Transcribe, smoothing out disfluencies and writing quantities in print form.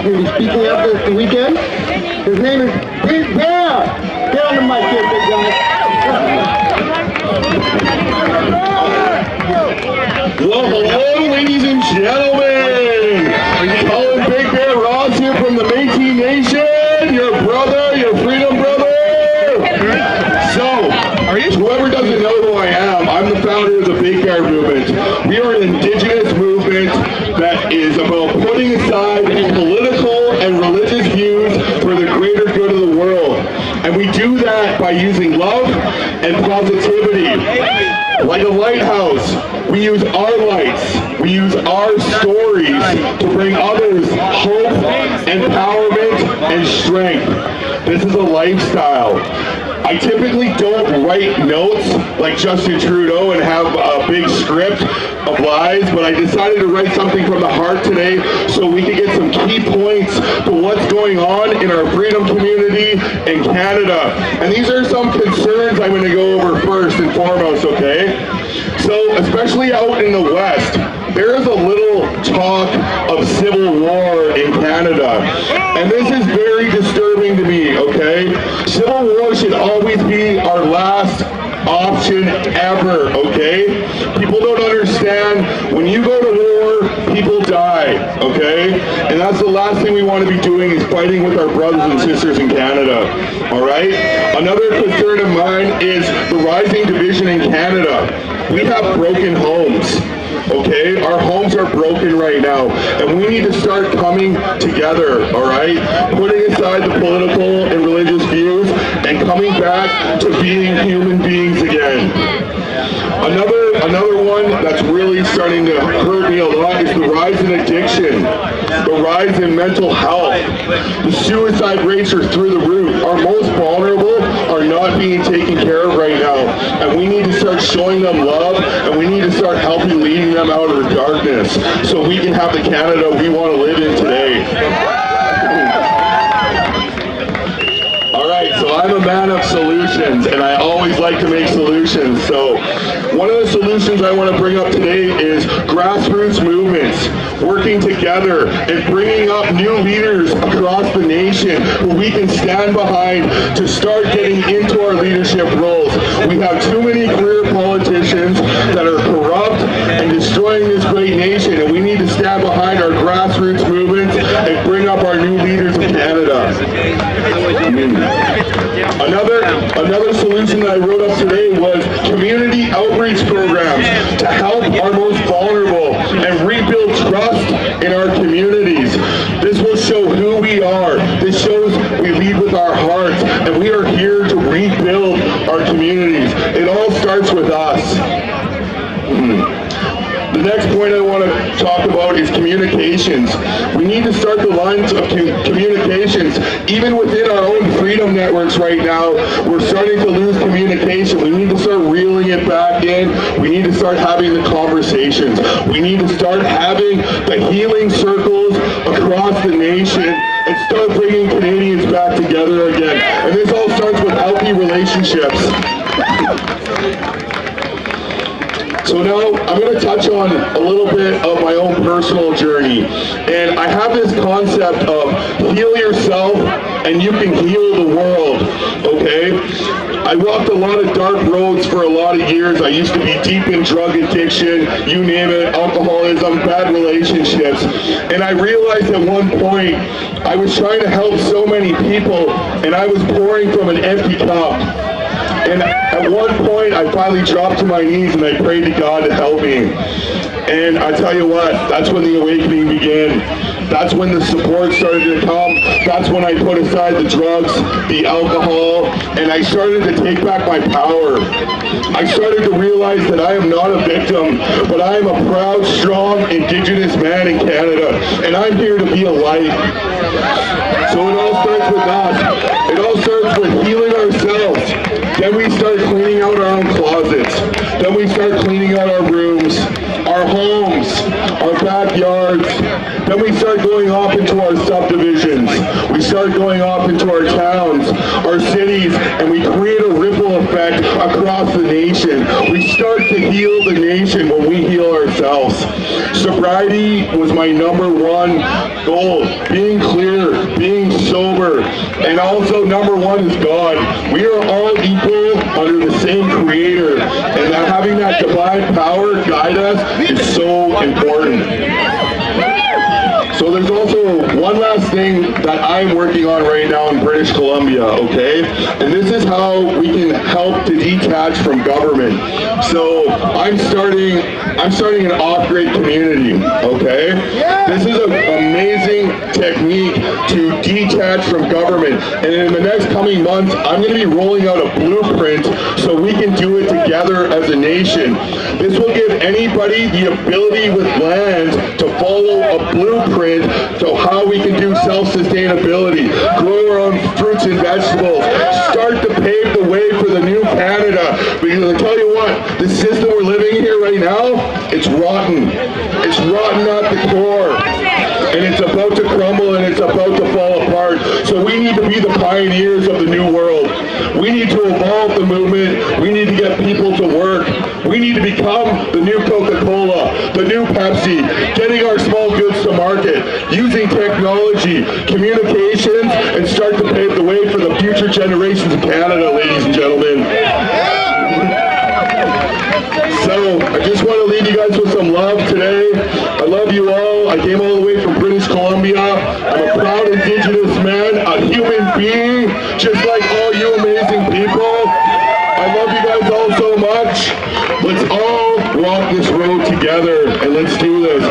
going to be speaking up this weekend. His name is Big Bear. Get on the mic here, big guy. Well, hello, ladies and gentlemen. Colin Big Bear Ross here from the Métis Nation. Your brother, your freedom brother. So, whoever doesn't know who I am, I'm the founder of the Big Bear movement. We are an indigenous movement that is about putting aside political and religious views for the greater good of the world. And we do that by using love and positivity. Like a lighthouse, we use our lights, we use our stories to bring others hope, empowerment, and strength. This is a lifestyle. I typically don't write notes like Justin Trudeau and have a big script of lies, but I decided to write something from the heart today so we can get some key points to what's going on in our freedom community in Canada. And these are some concerns I'm going to go over first and foremost, okay? So, especially out in the West, there is a little talk of civil war in Canada, and this is very disturbing to me, okay? Civil war should always be our last option ever, okay? People don't understand, when you go to war, people die, okay? And that's the last thing we want to be doing is fighting with our brothers and sisters in Canada, all right? Another concern of mine is the rising division in Canada. We have broken homes. Okay, our homes are broken right now, and we need to start coming together, all right? Putting aside the political and religious views and coming back to being human beings again. Another one that's really starting to hurt me a lot is the rise in addiction, the rise in mental health. The suicide rates are through the roof. Our most vulnerable are not being taken care of right now, and we need to start showing them love, and we need to start helping leading them out of the darkness so we can have the Canada we want to live in today. Alright, so I'm a man of solutions, and I always like to make solutions. So one of the solutions I want to bring up today is grassroots movements, working together and bringing up new leaders across the nation who we can stand behind to start getting into our leadership roles. We have too many career politicians that are corrupt and destroying this great nation, and we need to stand behind our grassroots movements and bring up our new leaders of Canada. Another solution that I wrote up today was community outreach programs to help our most vulnerable and rebuild trust in our communities. This will show who we are. This shows we lead with our hearts, and we are here to rebuild our communities. It all starts with us. The next point I want to talk about is communications. We need to start the lines of communications. Even within our own freedom networks right now, we're starting to lose communication. We need to start reeling it back in. We need to start having the conversations. We need to start having the healing circles across the nation and start bringing Canadians back together again. And this all starts with healthy relationships. So now I'm going to touch on a little bit of my own personal journey. And I have this concept of heal yourself and you can heal the world, okay? I walked a lot of dark roads for a lot of years. I used to be deep in drug addiction, you name it, alcoholism, bad relationships. And I realized at one point I was trying to help so many people and I was pouring from an empty cup. And at one point, I finally dropped to my knees and I prayed to God to help me. And I tell you what, that's when the awakening began. That's when the support started to come. That's when I put aside the drugs, the alcohol, and I started to take back my power. I started to realize that I am not a victim, but I am a proud, strong, Indigenous man in Canada, and I'm here to be a light. So it all starts with us. It all starts with healing ourselves. Then we start cleaning out our own closets. Then we start cleaning out our rooms, our homes, our backyards. Then we start going off into our subdivisions. We start going off into our towns, our cities, and we create a ripple effect across the nation. We start to heal the nation when we heal ourselves. Sobriety was my #1 goal. Being clear, being sober, and also #1 is God. We are all equal under the same Creator, and that having that divine power guide us is so important. So there's also one last thing that I'm working on right now in British Columbia, okay? And this is how we can help to detach from government. So I'm starting an off-grid community, okay? This is an amazing technique to detach from government. And in the next coming months, I'm going to be rolling out a blueprint so we can do it together as a nation. This will give anybody the ability with land to follow a blueprint to how we can do self-sustainability, grow our own fruits and vegetables, start to pave the way for the new Canada. Because I tell you what, the system we're living in here right now, it's rotten. It's rotten at the core. And it's about to crumble and it's about to fall apart. So we need to be the pioneers of the new world. We need to evolve the movement. We need to get people to work. We need to become the new Coca-Cola, the new Pepsi, getting our small goods to market, using technology, communications, and start to pave the way for the future generations of Canada, ladies and gentlemen. So, I just want to leave you guys with some love today. I love you all. I came all the way from British Columbia. I'm a proud Indigenous man, a human being, just like all you amazing people. I love you guys all so much. Let's all walk this road together, and let's do this.